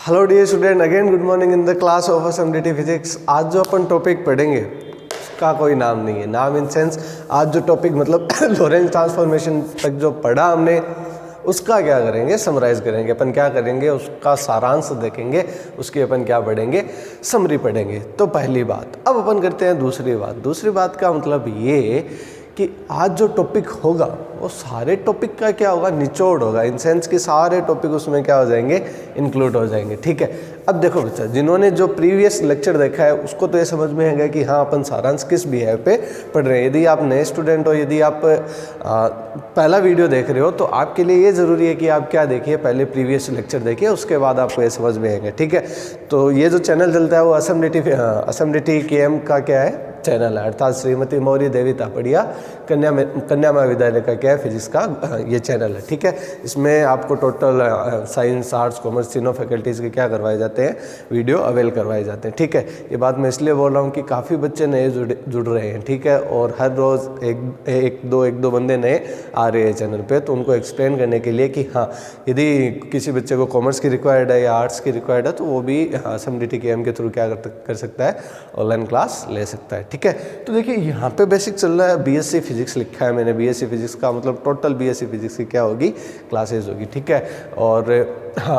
Hello dear student, again good morning in the class of SMDT physics. आज जो अपन topic पढ़ेंगे उसका कोई नाम नहीं है। नाम इन सेंस आज जो टॉपिक मतलब लोरेंज ट्रांसफॉर्मेशन तक जो पढ़ा हमने उसका क्या करेंगे, समराइज करेंगे। अपन क्या करेंगे, उसका सारांश देखेंगे, उसकी अपन क्या पढ़ेंगे, समरी पढ़ेंगे। तो पहली बात। अब अपन करते हैं दूसरी बात। दूसरी बात का मतलब ये कि आज जो टॉपिक होगा वो सारे टॉपिक का क्या होगा, निचोड़ होगा। इन सेंस कि सारे टॉपिक उसमें क्या हो जाएंगे, इंक्लूड हो जाएंगे। ठीक है। अब देखो बच्चा, जिन्होंने जो प्रीवियस लेक्चर देखा है उसको तो ये समझ में आएगा कि हाँ अपन सारांश किस बिहेव पे पढ़ रहे हैं। यदि आप नए स्टूडेंट हो, यदि आप पहला वीडियो देख रहे हो तो आपके लिए ये ज़रूरी है कि आप क्या देखिए, पहले प्रीवियस लेक्चर देखिए, उसके बाद आपको ये समझ में आएगा। ठीक है। तो ये जो चैनल चलता है वो एसएमडीटी केएम का क्या है, चैनल है, अर्थात श्रीमती मौर्य देवी तापड़िया कन्या महाविद्यालय का क्या है, फिजिक्स का ये चैनल है। ठीक है। इसमें आपको टोटल साइंस, आर्ट्स, कॉमर्स तीनों फैकल्टीज़ के क्या करवाए जाते हैं, वीडियो अवेल करवाए जाते हैं। ठीक है। ये बात मैं इसलिए बोल रहा हूँ कि काफ़ी बच्चे नए जुड़ रहे हैं। ठीक है। और हर रोज़ एक दो बंदे नए आ रहे हैं चैनल पे, तो उनको एक्सप्लेन करने के लिए कि हाँ यदि किसी बच्चे को कॉमर्स की रिक्वायर्ड है या आर्ट्स की रिक्वायर्ड है तो वो भी एसएमडीटी केएम के थ्रू क्या कर सकता है, ऑनलाइन क्लास ले सकता है। ठीक है। तो देखिए यहाँ पे बेसिक चल रहा है, बीएससी फिजिक्स लिखा है मैंने। बीएससी फिजिक्स का मतलब टोटल बीएससी फिजिक्स की क्या होगी, क्लासेज होगी। ठीक है। और हाँ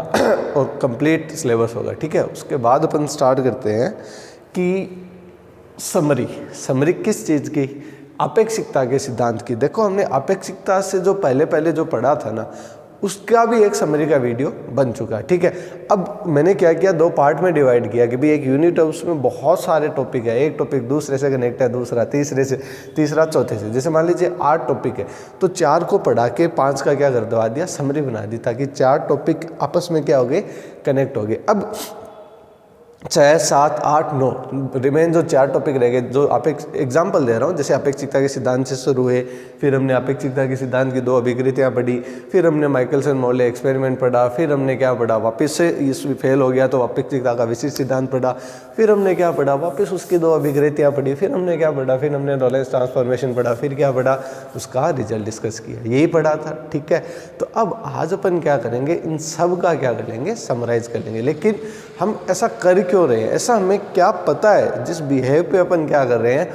और कंप्लीट सिलेबस होगा। ठीक है। उसके बाद अपन स्टार्ट करते हैं कि समरी किस चीज़ की, अपेक्षिकता के सिद्धांत की। देखो हमने अपेक्षिकता से जो पहले जो पढ़ा था ना, उसका भी एक समरी का वीडियो बन चुका है। ठीक है। अब मैंने क्या किया, दो पार्ट में डिवाइड किया कि भाई एक यूनिट है, उसमें बहुत सारे टॉपिक है, एक टॉपिक दूसरे से कनेक्ट है, दूसरा तीसरे से, तीसरा चौथे से। जैसे मान लीजिए 8 टॉपिक है तो 4 को पढ़ा के 5 का क्या कर दवा दिया, समरी बना दी, ताकि 4 टॉपिक आपस में क्या हो गए, कनेक्ट हो गए। अब 6, 7, 8, 9 रिमेन जो 4 टॉपिक रह गए, जो एग्जाम्पल दे रहा हूँ, जैसे अपेक्षिकता के सिद्धांत से शुरू हुए, फिर हमने अपेक्षिकता के सिद्धांत की 2 अभिकृतियाँ पढ़ी, फिर हमने माइकलसन मोर्ले एक्सपेरिमेंट पढ़ा, फिर हमने क्या पढ़ा, वापस से इस फेल हो गया तो अपेक्षिकता का विशिष्ट सिद्धांत पढ़ा, फिर हमने क्या पढ़ा, वापस उसकी 2 अभिकृतियाँ पढ़ी, फिर हमने क्या पढ़ा, फिर हमने लोरेंज ट्रांसफॉर्मेशन पढ़ा, फिर क्या पढ़ा, उसका रिजल्ट डिस्कस किया, यही पढ़ा था। ठीक है। तो अब आज अपन क्या करेंगे, इन सब का क्या कर लेंगे, समराइज कर लेंगे। लेकिन हम ऐसा कर क्यों रहे हैं, ऐसा हमें क्या पता है, जिस बिहेव पे अपन क्या कर रहे हैं,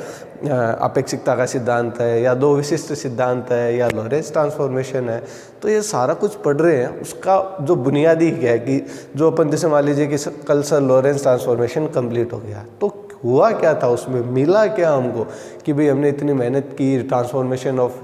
अपेक्षिकता का सिद्धांत है या 2 विशिष्ट सिद्धांत है या लोरेंज ट्रांसफॉर्मेशन है, तो ये सारा कुछ पढ़ रहे हैं। उसका जो बुनियादी क्या है कि जो अपन जैसे मान लीजिए कि कल सर लोरेंज ट्रांसफॉर्मेशन कंप्लीट हो गया, तो हुआ क्या था, उसमें मिला क्या हमको कि भाई हमने इतनी मेहनत की, ट्रांसफॉर्मेशन ऑफ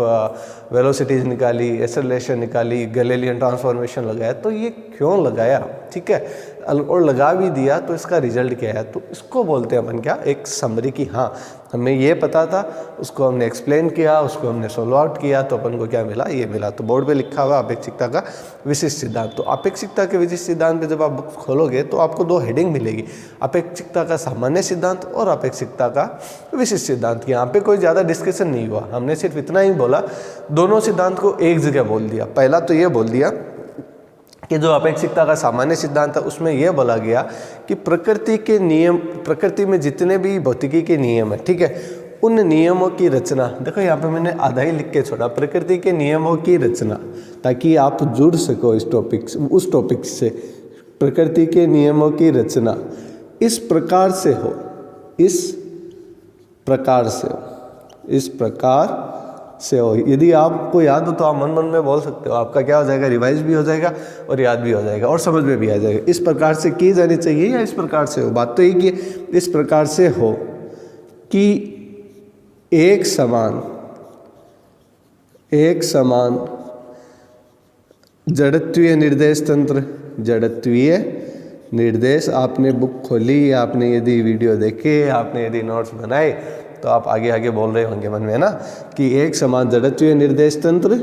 वेलोसिटीज निकाली, एक्सेलरेशन निकाली, गैलीलियन ट्रांसफॉर्मेशन लगाया, तो ये क्यों लगाया। ठीक है। और लगा भी दिया तो इसका रिजल्ट क्या है, तो इसको बोलते हैं अपन क्या, एक समरी की हाँ हमें ये पता था, उसको हमने एक्सप्लेन किया, उसको हमने सोल्व आउट किया, तो अपन को क्या मिला, ये मिला। तो बोर्ड पे लिखा हुआ अपेक्षिकता का विशिष्ट सिद्धांत। तो अपेक्षिकता के विशिष्ट सिद्धांत पे जब आप बुक खोलोगे तो आपको 2 हेडिंग मिलेगी, अपेक्षिकता का सामान्य सिद्धांत और अपेक्षिकता का विशिष्ट सिद्धांत। यहाँ पे कोई ज़्यादा डिस्कशन नहीं हुआ, हमने सिर्फ इतना ही बोला, दोनों सिद्धांत को एक जगह बोल दिया। पहला तो ये बोल दिया कि जो अपेक्षिकता का सामान्य सिद्धांत है उसमें यह बोला गया कि प्रकृति के नियम, प्रकृति में जितने भी भौतिकी के नियम है, ठीक है, उन नियमों की रचना, देखो यहाँ पे मैंने आधा ही लिख के छोड़ा, प्रकृति के नियमों की रचना, ताकि आप जुड़ सको इस टॉपिक से, उस टॉपिक से। प्रकृति के नियमों की रचना इस प्रकार से हो, इस प्रकार से हो, इस प्रकार से हो। यदि आपको याद हो तो आप मन में बोल सकते हो, आपका क्या हो जाएगा, रिवाइज भी हो जाएगा और याद भी हो जाएगा और समझ में भी आ जाएगा। इस प्रकार से की जानी चाहिए या इस प्रकार से हो, बात तो एक ही है, इस प्रकार से हो कि एक समान जड़त्वीय निर्देश तंत्र, जड़त्वीय निर्देश, आपने बुक खोली, आपने यदि वीडियो देखे, आपने यदि नोट्स बनाए तो आप आगे बोल रहे होंगे मन में ना कि एक समान जड़त्वीय निर्देश तंत्र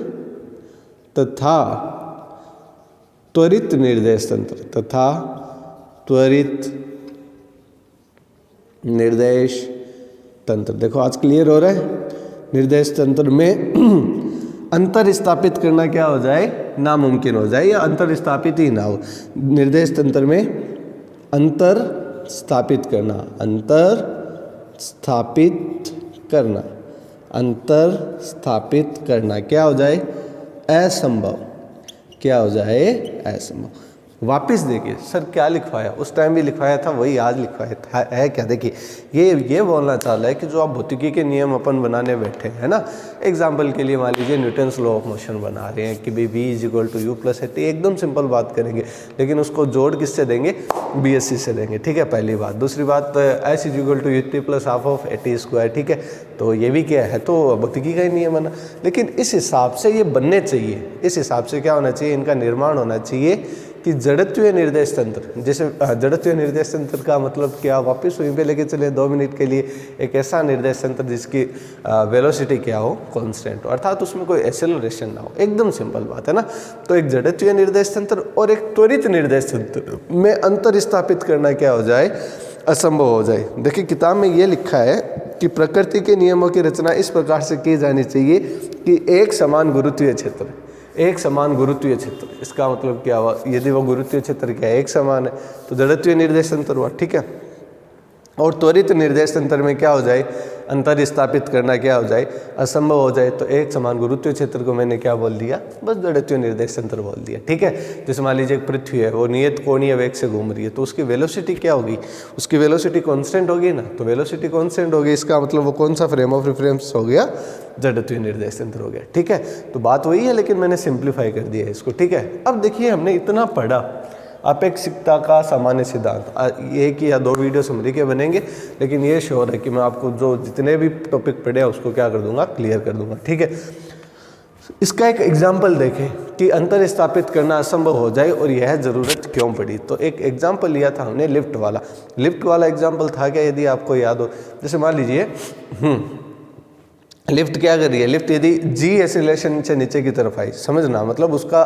तथा त्वरित निर्देश तंत्र, तथा त्वरित निर्देश तंत्र। देखो आज क्लियर हो रहा है, निर्देश तंत्र में अंतर स्थापित करना क्या हो जाए, नामुमकिन हो जाए, या अंतर स्थापित ही ना हो। निर्देश तंत्र में अंतर स्थापित करना, अंतर स्थापित करना क्या हो जाए, असंभव, क्या हो जाए, असंभव। वापस देखिए सर क्या लिखवाया, उस टाइम भी लिखवाया था वही आज लिखवाया था, है क्या। देखिए ये बोलना चाह रहा है कि जो आप भौतिकी के नियम अपन बनाने बैठे हैं ना, एग्जाम्पल के लिए मान लीजिए न्यूटन्स लॉ ऑफ मोशन बना रहे हैं कि भाई v=u+at, एकदम सिंपल बात करेंगे, लेकिन उसको जोड़ किससे देंगे, BSc से देंगे, ठीक है, पहली बात। दूसरी बात s=ut+12at², ठीक है, तो ये भी क्या है, तो भौतिकी का ही नियम है ना। लेकिन इस हिसाब से ये बनने चाहिए, इस हिसाब से क्या होना चाहिए, इनका निर्माण होना चाहिए कि जड़त्वीय निर्देश तंत्र, जैसे जड़त्वीय निर्देश तंत्र का मतलब क्या, वापस वहीं पे लेके चले 2 मिनट के लिए, एक ऐसा निर्देश तंत्र जिसकी वेलोसिटी क्या हो, कांस्टेंट हो, अर्थात उसमें कोई एक्सेलरेशन ना हो, एकदम सिंपल बात है ना। तो एक जड़त्वीय निर्देश तंत्र और एक त्वरित निर्देश तंत्र में अंतर स्थापित करना क्या हो जाए, असंभव हो जाए। देखिए किताब में ये लिखा है कि प्रकृति के नियमों की रचना इस प्रकार से की जानी चाहिए कि एक समान गुरुत्वीय क्षेत्र, एक समान गुरुत्वीय क्षेत्र, इसका मतलब क्या हुआ, यदि वो गुरुत्वीय क्षेत्र क्या है, एक समान है, तो जड़त्वीय निर्देश तंत्र हुआ, ठीक है। और त्वरित निर्देश तंत्र में क्या हो जाए, अंतर स्थापित करना क्या हो जाए, असंभव हो जाए। तो एक समान गुरुत्वीय क्षेत्र को मैंने क्या बोल दिया, बस जड़त्वीय निर्देश तंत्र बोल दिया, ठीक है। जैसे मान लीजिए एक पृथ्वी है, वो नियत कोणीय वेग से घूम रही है, तो उसकी वेलोसिटी क्या होगी, उसकी वेलोसिटी कांस्टेंट होगी ना, तो वेलोसिटी कांस्टेंट होगी, इसका मतलब वो कौन सा फ्रेम ऑफ रेफरेंस हो गया, जड़त्वीय निर्देश तंत्र हो गया, ठीक है। तो बात वही है, लेकिन मैंने सिंप्लीफाई कर दिया है इसको, ठीक है। अब देखिए हमने इतना पढ़ा अपेक्षिकता का सामान्य सिद्धांत, एक या 2 वीडियो समरी के बनेंगे, लेकिन ये श्योर है कि मैं आपको जो जितने भी टॉपिक पढ़े उसको क्या कर दूंगा, क्लियर कर दूंगा, ठीक है। इसका एक एग्जाम्पल देखें कि अंतर स्थापित करना असंभव हो जाए और यह ज़रूरत क्यों पड़ी। तो एक एग्जाम्पल लिया था हमने लिफ्ट वाला एग्जाम्पल था क्या, यदि आपको याद हो, जैसे मान लीजिए लिफ्ट क्या कर रही है, लिफ्ट यदि जी एसिलेशन से नीचे की तरफ आई, समझना मतलब उसका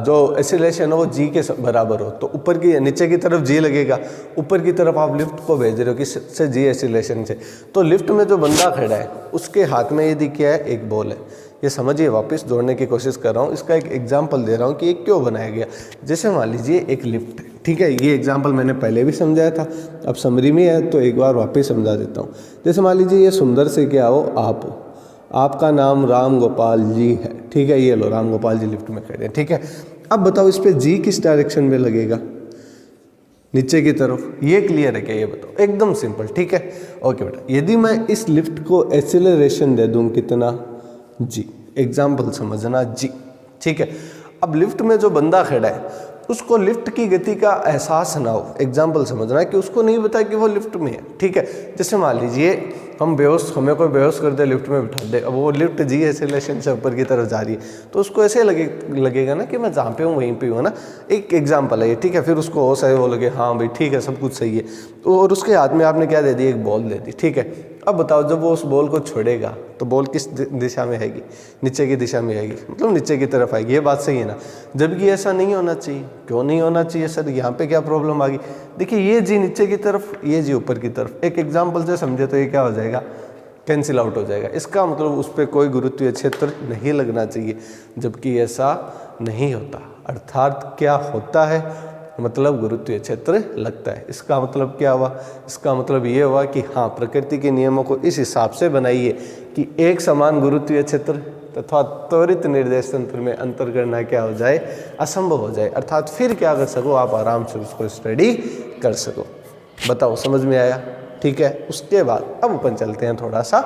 जो एसिलेशन हो वो जी के बराबर हो, तो ऊपर की नीचे की तरफ जी लगेगा, ऊपर की तरफ आप लिफ्ट को भेज रहे हो किससे, जी एसिलेशन से। तो लिफ्ट में जो बंदा खड़ा है उसके हाथ में यदि क्या है, एक बॉल है, ये समझिए, वापस जोड़ने की कोशिश कर रहा हूँ, इसका एक एग्जाम्पल दे रहा हूँ कि ये क्यों बनाया गया। जैसे मान लीजिए एक लिफ्ट है, ठीक है, ये एग्जाम्पल मैंने पहले भी समझाया था, अब समरी में है तो एक बार वापस समझा देता हूँ। जैसे मान लीजिए ये सुंदर से क्या हो, आप हो, आपका नाम राम गोपाल जी है, ठीक है, ये लो राम गोपाल जी लिफ्ट में खड़े हैं, ठीक है। अब बताओ इस पर जी किस डायरेक्शन में लगेगा, नीचे की तरफ, ये क्लियर है क्या, ये बताओ, एकदम सिंपल, ठीक है। ओके बेटा, यदि मैं इस लिफ्ट को एक्सेलरेशन दे दूं कितना, जी, एग्जाम्पल समझना जी, ठीक है। अब लिफ्ट में जो बंदा खड़ा है उसको लिफ्ट की गति का एहसास ना हो, एग्जाम्पल समझना है कि उसको नहीं पता कि वो लिफ्ट में है, ठीक है। जैसे मान लीजिए हमें कोई बेहोश कर दे, लिफ्ट में बिठा दे, अब वो लिफ्ट जी एसिलेशन से ऊपर की तरफ जा रही है, तो उसको ऐसे लगेगा ना कि मैं जहाँ पे हूँ वहीं पे हूँ ना, एक एग्जाम्पल है ये, ठीक है। फिर उसको होश है, वो लगे हाँ भाई ठीक है सब कुछ सही है, तो और उसके हाथ में आपने क्या दे दी, एक बॉल दे दी, ठीक है। अब बताओ जब वो उस बॉल को छोड़ेगा तो बॉल किस दिशा में आएगी, नीचे की दिशा में आएगी, मतलब नीचे की तरफ आएगी, ये बात सही है ना। जबकि ऐसा नहीं होना चाहिए, क्यों नहीं होना चाहिए सर, यहाँ पे क्या प्रॉब्लम आ गई। देखिए ये जी नीचे की तरफ, ये जी ऊपर की तरफ, एक एग्जाम्पल से समझे तो ये क्या हो जाएगा, कैंसिल आउट हो जाएगा। इसका मतलब उस पर कोई गुरुत्वीय क्षेत्र नहीं लगना चाहिए, जबकि ऐसा नहीं होता। अर्थात क्या होता है, मतलब गुरुत्वीय क्षेत्र लगता है। इसका मतलब क्या हुआ, इसका मतलब ये हुआ कि हाँ, प्रकृति के नियमों को इस हिसाब से बनाइए कि एक समान गुरुत्वीय क्षेत्र तथा त्वरित निर्देश तंत्र में अंतर करना क्या हो जाए, असंभव हो जाए। अर्थात फिर क्या कर सको, आप आराम से उसको स्टडी कर सको। बताओ समझ में आया, ठीक है। उसके बाद अब अपन चलते हैं थोड़ा सा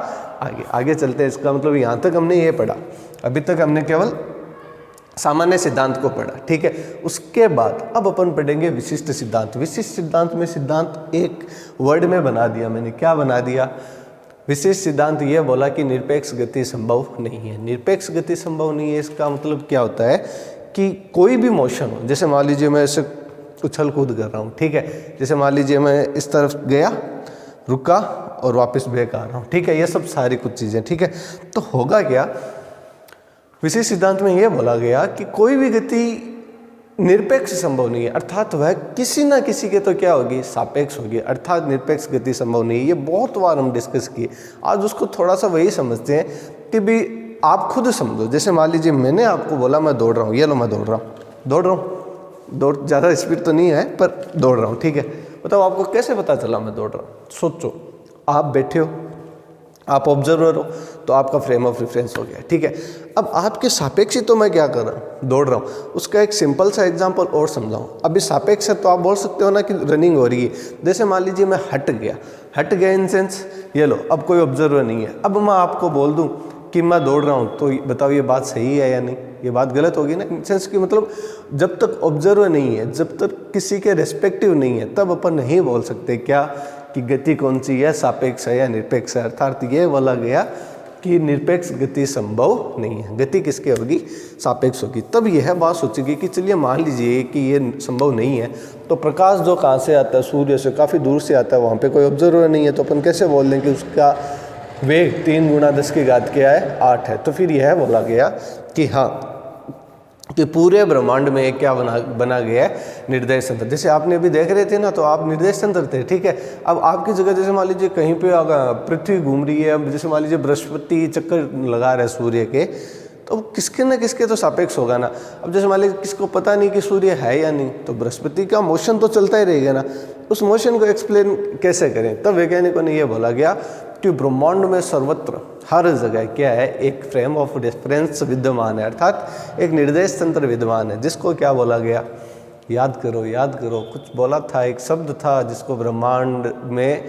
आगे चलते हैं। इसका मतलब यहाँ तक हमने ये पढ़ा, अभी तक हमने केवल सामान्य सिद्धांत को पढ़ा, ठीक है। उसके बाद अब अपन पढ़ेंगे विशिष्ट सिद्धांत। विशिष्ट सिद्धांत में सिद्धांत एक वर्ड में बना दिया मैंने, क्या बना दिया, विशिष्ट सिद्धांत ये बोला कि निरपेक्ष गति संभव नहीं है। निरपेक्ष गति संभव नहीं है, इसका मतलब क्या होता है कि कोई भी मोशन हो, जैसे मान लीजिए मैं ऐसे उछल कूद कर रहा हूँ, ठीक है। जैसे मान लीजिए मैं इस तरफ गया, रुका और वापस बैक आ रहा हूँ, ठीक है। ये सब सारी कुछ चीज़ें, ठीक है। तो होगा क्या, विशिष्ट सिद्धांत में यह बोला गया कि कोई भी गति निरपेक्ष संभव नहीं है, अर्थात वह किसी ना किसी के तो क्या होगी, सापेक्ष होगी, अर्थात निरपेक्ष गति संभव नहीं है। ये बहुत बार हम डिस्कस किए, आज उसको थोड़ा सा वही समझते हैं कि भी आप खुद समझो। जैसे मान लीजिए मैंने आपको बोला मैं दौड़ रहा हूँ, ये लो मैं दौड़ रहा हूँ, ज़्यादा स्पीड तो नहीं है पर दौड़ रहा हूँ, ठीक है। बताओ आपको कैसे पता चला मैं दौड़ रहा हूँ, सोचो। आप बैठे हो, आप ऑब्जर्वर हो तो आपका फ्रेम ऑफ रेफरेंस हो गया, ठीक है। अब आपके सापेक्ष ही तो मैं क्या कर रहा हूँ, दौड़ रहा हूँ। उसका एक सिंपल सा एग्जांपल और समझाऊँ। अभी सापेक्ष है तो आप बोल सकते हो ना कि रनिंग हो रही है। जैसे मान लीजिए मैं हट गया इन सेंस ये लो, अब कोई ऑब्जर्वर नहीं है। अब मैं आपको बोल दूँ कि मैं दौड़ रहा हूँ तो बताओ ये बात सही है या नहीं, ये बात गलत होगी ना। इन सेंस कि मतलब जब तक ऑब्जर्वर नहीं है, जब तक किसी के रेस्पेक्टिव नहीं है, तब अपन नहीं बोल सकते क्या कि गति कौन सी है, सापेक्ष है या निरपेक्ष है। अर्थात ये बोला गया कि निरपेक्ष गति संभव नहीं है, गति किसके होगी, सापेक्ष होगी। तब यह बात सोचेगी कि चलिए मान लीजिए कि ये संभव नहीं है, तो प्रकाश जो कहाँ से आता है, सूर्य से काफ़ी दूर से आता है, वहाँ पे कोई ऑब्जर्वर नहीं है, तो अपन कैसे बोल दें कि उसका वेग 3 × 10⁻⁸ क्या है, 8 है। तो फिर यह बोला गया कि हाँ कि पूरे ब्रह्मांड में एक क्या बना गया है, निर्देश तंत्र। जैसे आपने अभी देख रहे थे ना, तो आप निर्देश तंत्र थे, ठीक है। अब आपकी जगह जैसे मान लीजिए कहीं पे पृथ्वी घूम रही है, अब जैसे मान लीजिए बृहस्पति चक्कर लगा रहा है सूर्य के, तो किसके न किसके तो सापेक्ष होगा ना। अब जैसे मान लीजिए किसको पता नहीं कि सूर्य है या नहीं, तो बृहस्पति का मोशन तो चलता ही रहेगा ना। उस मोशन को एक्सप्लेन कैसे करें, तब वैज्ञानिकों ने यह बोला गया कि ब्रह्मांड में सर्वत्र हर जगह क्या है, एक फ्रेम ऑफ रेफरेंस विद्यमान है, अर्थात एक निर्देश तंत्र विद्यमान है, जिसको क्या बोला गया, याद करो, कुछ बोला था, एक शब्द था जिसको ब्रह्मांड में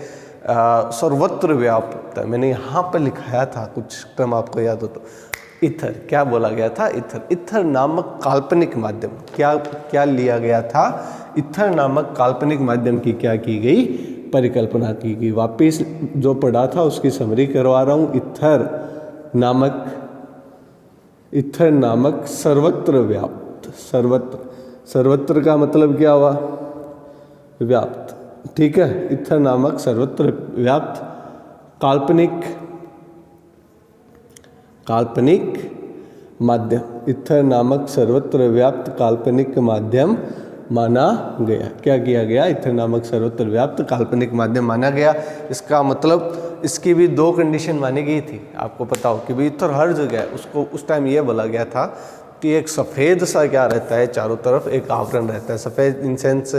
सर्वत्र व्याप्त है। मैंने यहाँ पर लिखाया था, कुछ टर्म आपको याद हो तो, इथर। क्या बोला गया था, इथर नामक काल्पनिक माध्यम। क्या लिया गया था, इथर नामक काल्पनिक माध्यम की क्या की गई, परिकल्पना की गई। वापिस जो पढ़ा था उसकी समरी करवा रहा हूँ। इथर नामक सर्वत्र व्याप्त, सर्वत्र का मतलब क्या हुआ, व्याप्त, ठीक है। इथर नामक सर्वत्र व्याप्त काल्पनिक माध्यम, इथर नामक सर्वत्र व्याप्त काल्पनिक माध्यम माना गया। क्या किया गया, इथर नामक सर्वत्र व्याप्त काल्पनिक माध्यम माना गया। इसका मतलब इसकी भी 2 कंडीशन मानी गई थी, आपको पता हो कि भाई इथर हर जगह है। उसको उस टाइम ये बोला गया था कि एक सफ़ेद सा क्या रहता है, चारों तरफ एक आवरण रहता है। सफ़ेद इन सेंस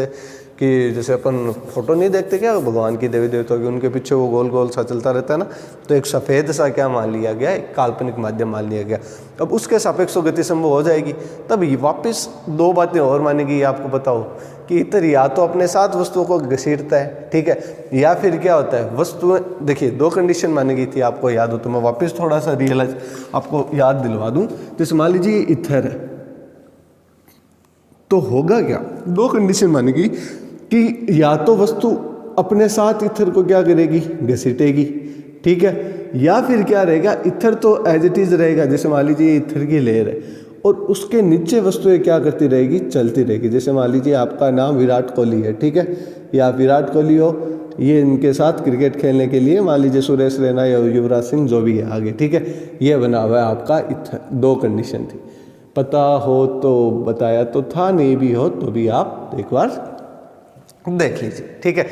कि जैसे अपन फोटो नहीं देखते क्या भगवान की, देवी देवताओं की, उनके पीछे वो गोल गोल सा चलता रहता है ना, तो एक सफ़ेद सा क्या मान लिया गया, एक काल्पनिक माध्यम मान लिया गया। अब उसके सापेक्ष गति संभव हो जाएगी। तब वापस 2 बातें और मानेगी, आपको बताओ कि इतर या तो अपने साथ वस्तुओं को घसीटता है, ठीक है, या फिर क्या होता है, वस्तुएं, देखिए 2 कंडीशन मानी गई थी, आपको याद हो तो मैं वापस थोड़ा सा रियलाइज आपको याद दिलवा दूँ। जैसे मान लीजिए इथर है, तो होगा क्या, 2 कंडीशन मानेगी कि या तो वस्तु अपने साथ इथर को क्या करेगी, घसीटेगी, ठीक है, या फिर क्या रहेगा, इथर तो एज इट इज रहेगा। जैसे मान लीजिए इथर की लेयर है और उसके नीचे वस्तुएं क्या करती रहेगी, चलती रहेगी। जैसे मान लीजिए आपका नाम विराट कोहली है, ठीक है, या विराट कोहली हो, ये इनके साथ क्रिकेट खेलने के लिए मान लीजिए सुरेश रैना या युवराज सिंह जो भी है आगे, ठीक है, ये बना हुआ है आपका इथर। 2 कंडीशन थी, पता हो तो बताया तो था, नहीं भी हो तो भी आप एक बार देख लीजिए, ठीक है।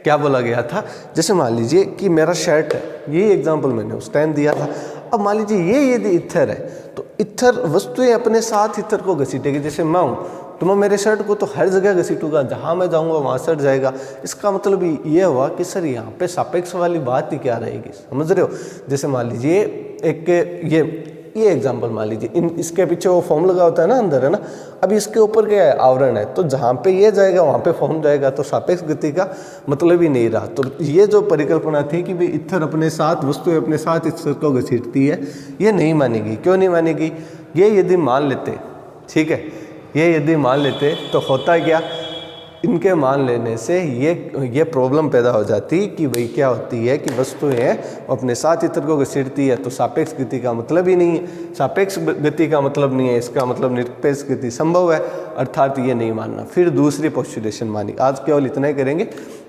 क्या बोला गया था, जैसे मान लीजिए कि मेरा शर्ट है, ये एग्जांपल मैंने उस टाइम दिया था। अब मान लीजिए ये यदि इथर है, तो इथर वस्तुएं अपने साथ इथर को घसीटेगी। जैसे मैं हूँ तो मैं मेरे शर्ट को तो हर जगह घसीटूंगा, जहाँ मैं जाऊँगा वहाँ शर्ट जाएगा। इसका मतलब ये हुआ कि सर यहाँ पे सापेक्ष वाली बात ही क्या रहेगी, समझ रहे हो। जैसे मान लीजिए एक ये एग्जाम्पल मान लीजिए, इसके पीछे वो फॉर्म लगा होता है ना अंदर, है ना। अब इसके ऊपर क्या है, आवरण है, तो जहाँ पे ये जाएगा वहाँ पे फॉर्म जाएगा, तो सापेक्ष गति का मतलब ही नहीं रहा। तो ये जो परिकल्पना थी कि भाई इथर अपने साथ, वस्तुएं अपने साथ इथर को घसीटती है, ये नहीं मानेगी। क्यों नहीं मानेगी, ये यदि मान लेते, ठीक है, ये यदि मान लेते तो होता क्या, इनके मान लेने से ये प्रॉब्लम पैदा हो जाती कि भाई क्या होती है कि वस्तुएं अपने साथ इतर को घसीटती है, तो सापेक्ष गति का मतलब ही नहीं है। सापेक्ष गति का मतलब नहीं है, इसका मतलब निरपेक्ष गति संभव है, अर्थात ये नहीं मानना। फिर दूसरी पोस्टुलेशन मानी। आज केवल इतना ही करेंगे,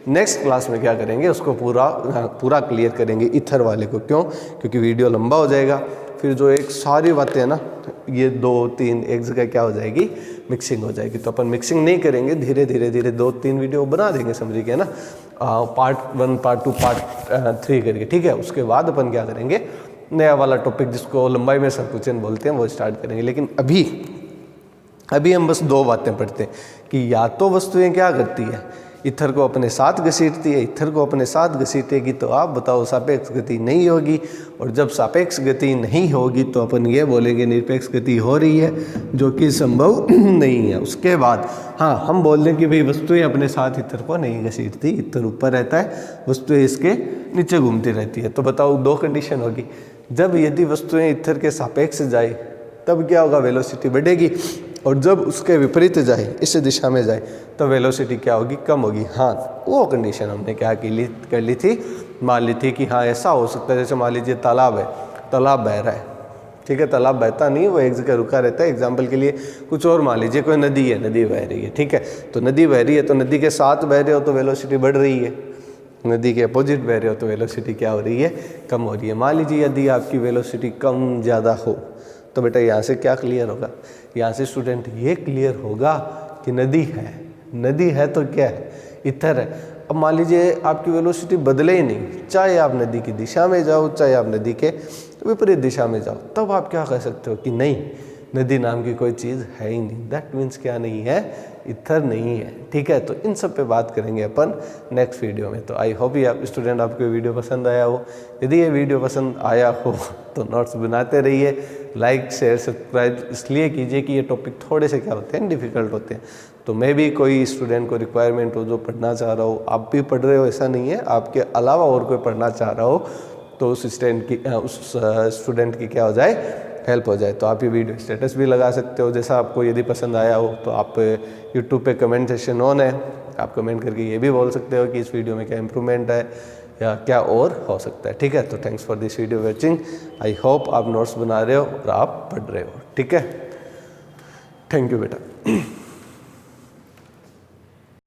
नेक्स्ट क्लास में क्या करेंगे उसको पूरा क्लियर करेंगे इथर वाले को। क्यों, क्योंकि वीडियो लंबा हो जाएगा। फिर जो एक सारी बातें है ना, ये 2-3 एक जगह क्या हो जाएगी, मिक्सिंग हो जाएगी। तो अपन मिक्सिंग नहीं करेंगे, धीरे धीरे 2-3 वीडियो बना देंगे समझ के, ना, पार्ट 1, पार्ट 2, पार्ट 3 करके, ठीक है। उसके बाद अपन क्या करेंगे, नया वाला टॉपिक जिसको लंबाई में संकुचन बोलते हैं वो स्टार्ट करेंगे। लेकिन अभी हम बस 2 बातें पढ़ते हैं कि या तो वस्तुएं क्या करती है, ईथर को अपने साथ घसीटती है, ईथर को अपने साथ घसीटेगी, तो आप बताओ सापेक्ष गति नहीं होगी। और जब सापेक्ष गति नहीं होगी तो अपन ये बोलेंगे निरपेक्ष गति हो रही है, जो कि संभव नहीं है। उसके बाद हाँ, हम बोल दें कि भाई वस्तुएं अपने साथ ईथर को नहीं घसीटती, ईथर ऊपर रहता है, वस्तुएं इसके नीचे घूमती रहती है। तो बताओ दो कंडीशन होगी। जब यदि वस्तुएं ईथर के सापेक्ष जाए तब क्या होगा, वेलोसिटी बढ़ेगी, और जब उसके विपरीत जाए, इस दिशा में जाए, तो वेलोसिटी क्या होगी, कम होगी। हाँ, वो कंडीशन हमने क्या कर ली थी, मान ली थी कि हाँ ऐसा हो सकता है। जैसे मान लीजिए तालाब है, तालाब बह रहा है, ठीक है, तालाब बहता नहीं, वो एक जगह रुका रहता है। एग्जाम्पल के लिए कुछ और मान लीजिए कोई नदी है, नदी बह रही है, ठीक है, तो नदी बह रही है, तो नदी के साथ बह रहे हो तो वेलोसिटी बढ़ रही है, नदी के अपोजिट बह रहे हो तो वेलोसिटी क्या हो रही है, कम हो रही है। मान लीजिए यदि आपकी वेलोसिटी कम ज़्यादा हो तो बेटा यहाँ से क्या क्लियर होगा, यहाँ से स्टूडेंट ये क्लियर होगा कि नदी है, नदी है तो क्या है, ईथर है। अब मान लीजिए आपकी वेलोसिटी बदले ही नहीं, चाहे आप नदी की दिशा में जाओ, चाहे आप नदी के विपरीत दिशा में जाओ, तब आप क्या कह सकते हो कि नहीं, नदी नाम की कोई चीज़ है ही नहीं। दैट मीन्स क्या नहीं है, ईथर नहीं है, ठीक है। तो इन सब पे बात करेंगे अपन नेक्स्ट वीडियो में। तो आई होप ये आप स्टूडेंट आपको वीडियो पसंद आया हो। यदि ये वीडियो पसंद आया हो तो नोट्स बनाते रहिए, लाइक शेयर सब्सक्राइब इसलिए कीजिए कि ये टॉपिक थोड़े से क्या होते हैं, डिफ़िकल्ट होते हैं। तो मैं भी कोई स्टूडेंट को रिक्वायरमेंट हो जो पढ़ना चाह रहा हो, आप भी पढ़ रहे हो ऐसा नहीं है, आपके अलावा और कोई पढ़ना चाह रहा हो, तो उस स्टूडेंट की क्या हो जाए, हेल्प हो जाए। तो आप ये वीडियो स्टेटस भी लगा सकते हो, जैसा आपको यदि पसंद आया हो। तो आप यूट्यूब पे कमेंट सेक्शन ऑन है, आप कमेंट करके ये भी बोल सकते हो कि इस वीडियो में क्या इंप्रूवमेंट है या क्या और हो सकता है, ठीक है। तो thanks for this video watching. I hope आप नोट्स बना रहे हो और आप पढ़ रहे हो, ठीक है। थैंक यू बेटा।